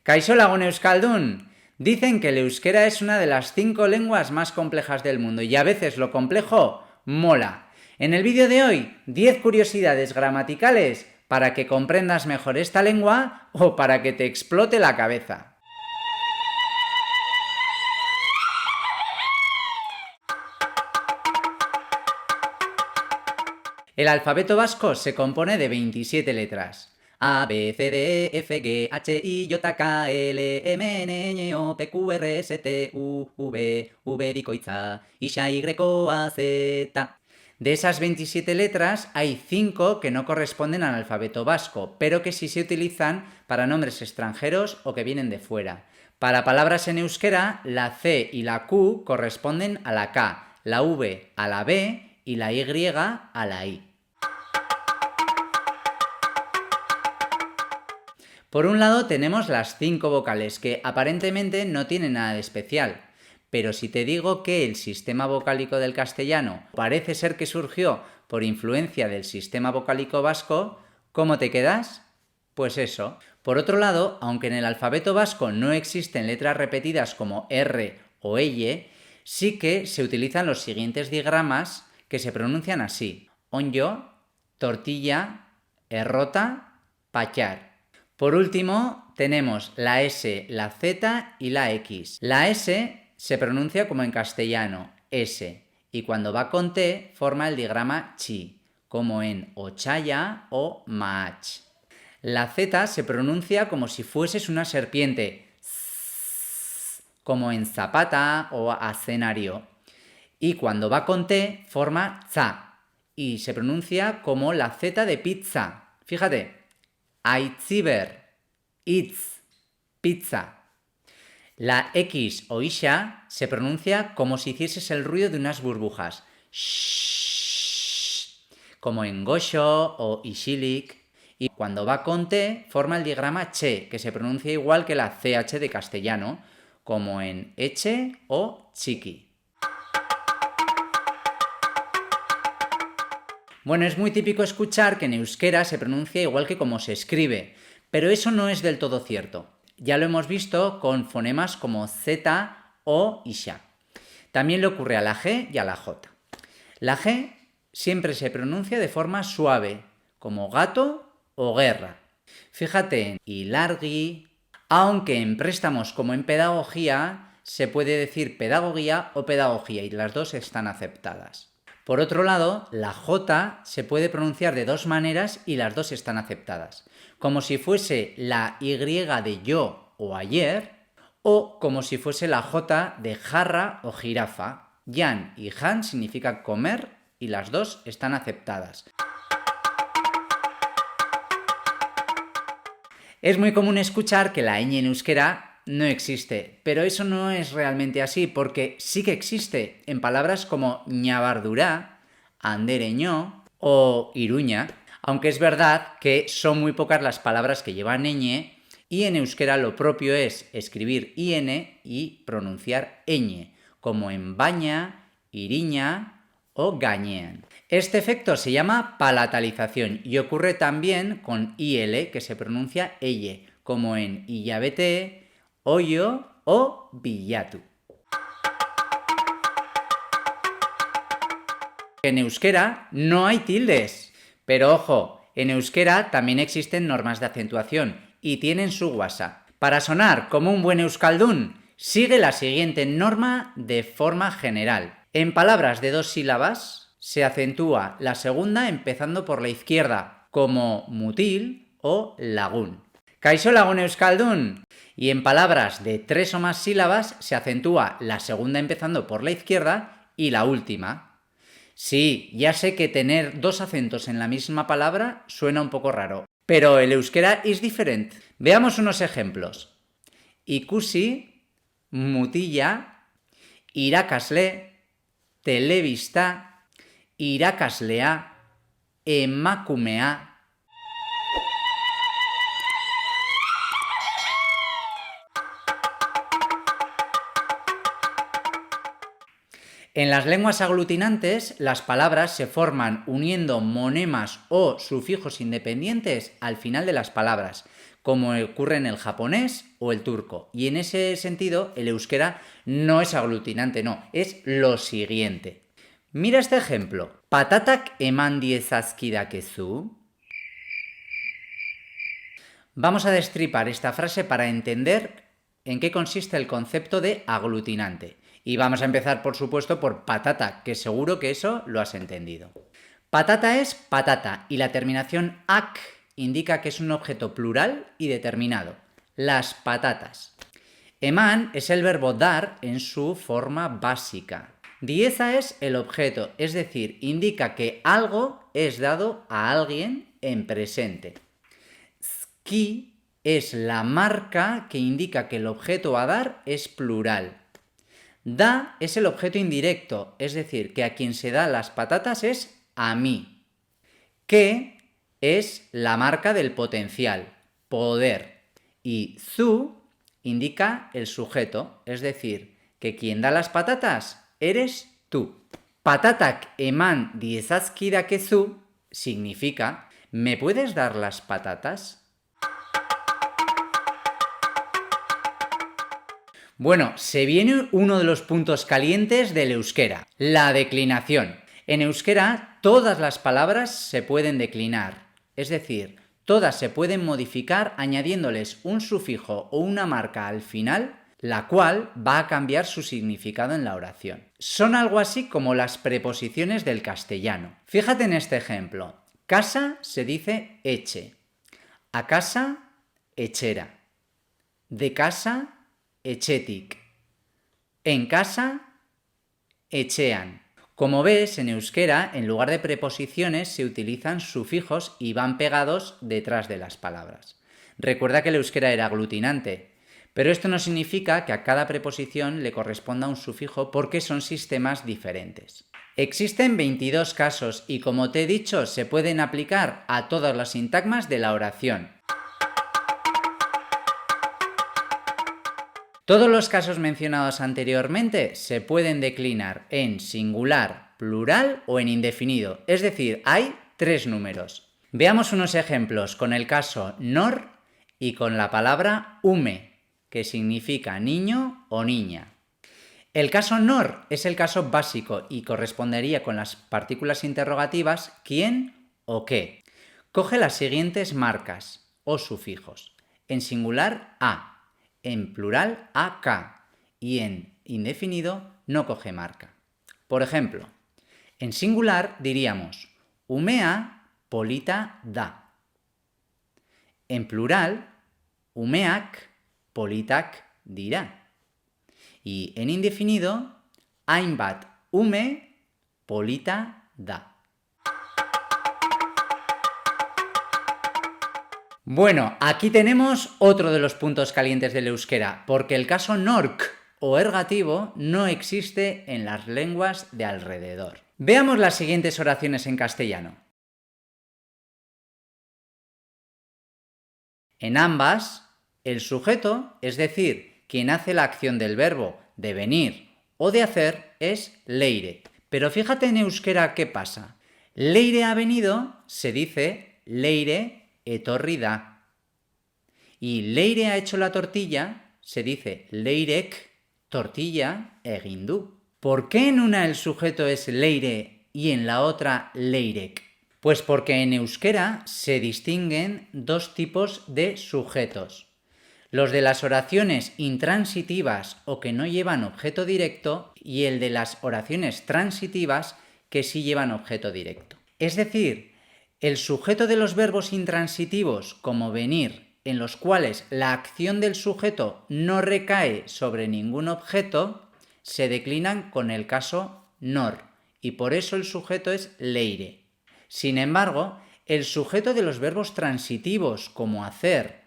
Kaixo lagun euskaldun. Dicen que el euskera es una de las 5 lenguas más complejas del mundo y a veces lo complejo mola. En el vídeo de hoy, 10 curiosidades gramaticales para que comprendas mejor esta lengua o para que te explote la cabeza. El alfabeto vasco se compone de 27 letras. A, B, C, D, E, F, G, H, I, J, K, L, M, N, Ñ, O, P, Q, R, S, T, U, V, V bikoitza, Ixa, Y, A, Z. De esas 27 letras hay 5 que no corresponden al alfabeto vasco, pero que sí se utilizan para nombres extranjeros o que vienen de fuera. Para palabras en euskera, la C y la Q corresponden a la K, la V a la B y la Y a la I. Por un lado tenemos las 5 vocales, que aparentemente no tienen nada de especial. Pero si te digo que el sistema vocálico del castellano parece ser que surgió por influencia del sistema vocálico vasco, ¿cómo te quedas? Pues eso. Por otro lado, aunque en el alfabeto vasco no existen letras repetidas como R o Eye, sí que se utilizan los siguientes digramas que se pronuncian así: onyo, tortilla, errota, pachar. Por último, tenemos la S, la Z y la X. La S se pronuncia como en castellano, S, y cuando va con T forma el digrama chi, como en ochaya o maach. La Z se pronuncia como si fueses una serpiente, como en zapata o escenario, y cuando va con T forma za, y se pronuncia como la Z de pizza. Fíjate, aitziber, itz, pizza. La X o isha se pronuncia como si hicieses el ruido de unas burbujas, shhh, como en gosho o ishilik. Y cuando va con T forma el digrama che, que se pronuncia igual que la CH de castellano, como en eche o chiqui. Bueno, es muy típico escuchar que en euskera se pronuncia igual que como se escribe, pero eso no es del todo cierto. Ya lo hemos visto con fonemas como Z o Isha. También le ocurre a la G y a la J. La G siempre se pronuncia de forma suave, como gato o guerra. Fíjate en ilargi, aunque en préstamos como en pedagogía se puede decir pedagogía o pedagogía y las dos están aceptadas. Por otro lado, la J se puede pronunciar de dos maneras y las dos están aceptadas, como si fuese la Y de yo o ayer, o como si fuese la J de jarra o jirafa. Yan y han significa comer y las dos están aceptadas. Es muy común escuchar que la ñ en euskera no existe, pero eso no es realmente así, porque sí que existe en palabras como ñabardurá, andereño o iruña, aunque es verdad que son muy pocas las palabras que llevan ñ, y en euskera lo propio es escribir in y pronunciar ñ, como en baña, iriña o gañean. Este efecto se llama palatalización y ocurre también con il, que se pronuncia elle, como en illabete, hoyo o billatu. En euskera no hay tildes, pero ojo, en euskera también existen normas de acentuación y tienen su guasa. Para sonar como un buen euskaldún, sigue la siguiente norma de forma general. En palabras de 2 sílabas se acentúa la segunda empezando por la izquierda, como mutil o lagún. Kaixo lagun euskaldun. Y en palabras de 3 o más sílabas se acentúa la segunda empezando por la izquierda y la última. Sí, ya sé que tener 2 acentos en la misma palabra suena un poco raro, pero el euskera es diferente. Veamos unos ejemplos. Ikusi, mutilla, irakasle, telebista, irakaslea, emakumea. En las lenguas aglutinantes, las palabras se forman uniendo monemas o sufijos independientes al final de las palabras, como ocurre en el japonés o el turco. Y en ese sentido, el euskera no es aglutinante, no, es lo siguiente. Mira este ejemplo. Patatak eman diezazkidakezu. Vamos a destripar esta frase para entender en qué consiste el concepto de aglutinante. Y vamos a empezar, por supuesto, por patata, que seguro que eso lo has entendido. Patata es patata y la terminación ak indica que es un objeto plural y determinado. Las patatas. Eman es el verbo dar en su forma básica. Dieza es el objeto, es decir, indica que algo es dado a alguien en presente. Ski es la marca que indica que el objeto a dar es plural. Da es el objeto indirecto, es decir, que a quien se da las patatas es a mí. Que es la marca del potencial, poder. Y zu indica el sujeto, es decir, que quien da las patatas eres tú. Patatak eman diezazkidakezu significa ¿me puedes dar las patatas? Bueno, se viene uno de los puntos calientes del euskera, la declinación. En euskera todas las palabras se pueden declinar, es decir, todas se pueden modificar añadiéndoles un sufijo o una marca al final, la cual va a cambiar su significado en la oración. Son algo así como las preposiciones del castellano. Fíjate en este ejemplo. Casa se dice eche. A casa, echera. De casa, etxetik. En casa, etxean. Como ves, en euskera, en lugar de preposiciones, se utilizan sufijos y van pegados detrás de las palabras. Recuerda que el euskera era aglutinante, pero esto no significa que a cada preposición le corresponda un sufijo porque son sistemas diferentes. Existen 22 casos y, como te he dicho, se pueden aplicar a todas las sintagmas de la oración. Todos los casos mencionados anteriormente se pueden declinar en singular, plural o en indefinido, es decir, hay 3 números. Veamos unos ejemplos con el caso nor y con la palabra ume, que significa niño o niña. El caso nor es el caso básico y correspondería con las partículas interrogativas quién o qué. Coge las siguientes marcas o sufijos. En singular, a. En plural, ak, y en indefinido no coge marca. Por ejemplo, en singular diríamos umea polita da. En plural, umeak politak dira. Y en indefinido, hainbat ume polita da. Bueno, aquí tenemos otro de los puntos calientes del euskera, porque el caso nork o ergativo no existe en las lenguas de alrededor. Veamos las siguientes oraciones en castellano. En ambas, el sujeto, es decir, quien hace la acción del verbo de venir o de hacer, es leire. Pero fíjate en euskera qué pasa. Leire ha venido, se dice leire etorri da. Y leire ha hecho la tortilla, se dice leirek tortilla egin du. ¿Por qué en una el sujeto es leire y en la otra leirek? Pues porque en euskera se distinguen dos tipos de sujetos. Los de las oraciones intransitivas o que no llevan objeto directo y el de las oraciones transitivas que sí llevan objeto directo. Es decir, el sujeto de los verbos intransitivos, como venir, en los cuales la acción del sujeto no recae sobre ningún objeto, se declinan con el caso nor, y por eso el sujeto es leire. Sin embargo, el sujeto de los verbos transitivos, como hacer,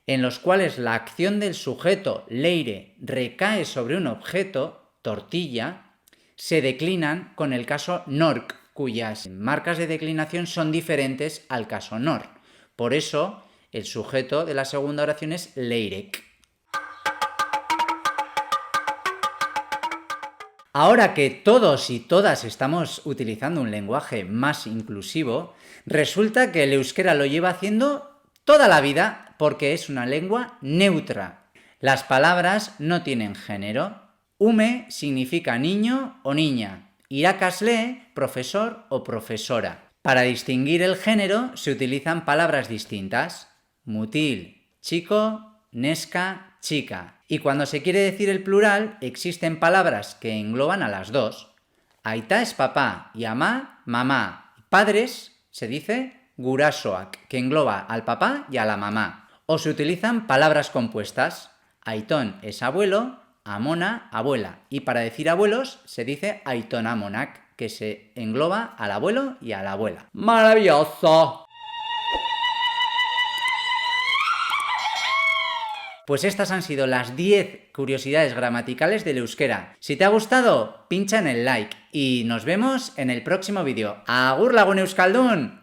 en los cuales la acción del sujeto, leire, recae sobre un objeto, tortilla, se declinan con el caso nork, cuyas marcas de declinación son diferentes al caso nor. Por eso, el sujeto de la segunda oración es leirek. Ahora que todos y todas estamos utilizando un lenguaje más inclusivo, resulta que el euskera lo lleva haciendo toda la vida, porque es una lengua neutra. Las palabras no tienen género. Ume significa niño o niña. Irakasle, profesor o profesora. Para distinguir el género se utilizan palabras distintas. Mutil, chico, neska, chica. Y cuando se quiere decir el plural, existen palabras que engloban a las dos. Aita es papá y amá, mamá. Padres se dice gurasoak, que engloba al papá y a la mamá. O se utilizan palabras compuestas. Aitón es abuelo, amona, abuela. Y para decir abuelos se dice aiton amonak, que se engloba al abuelo y a la abuela. ¡Maravilloso! Pues estas han sido las 10 curiosidades gramaticales del euskera. Si te ha gustado, pincha en el like y nos vemos en el próximo vídeo. ¡Agur lagun euskaldun!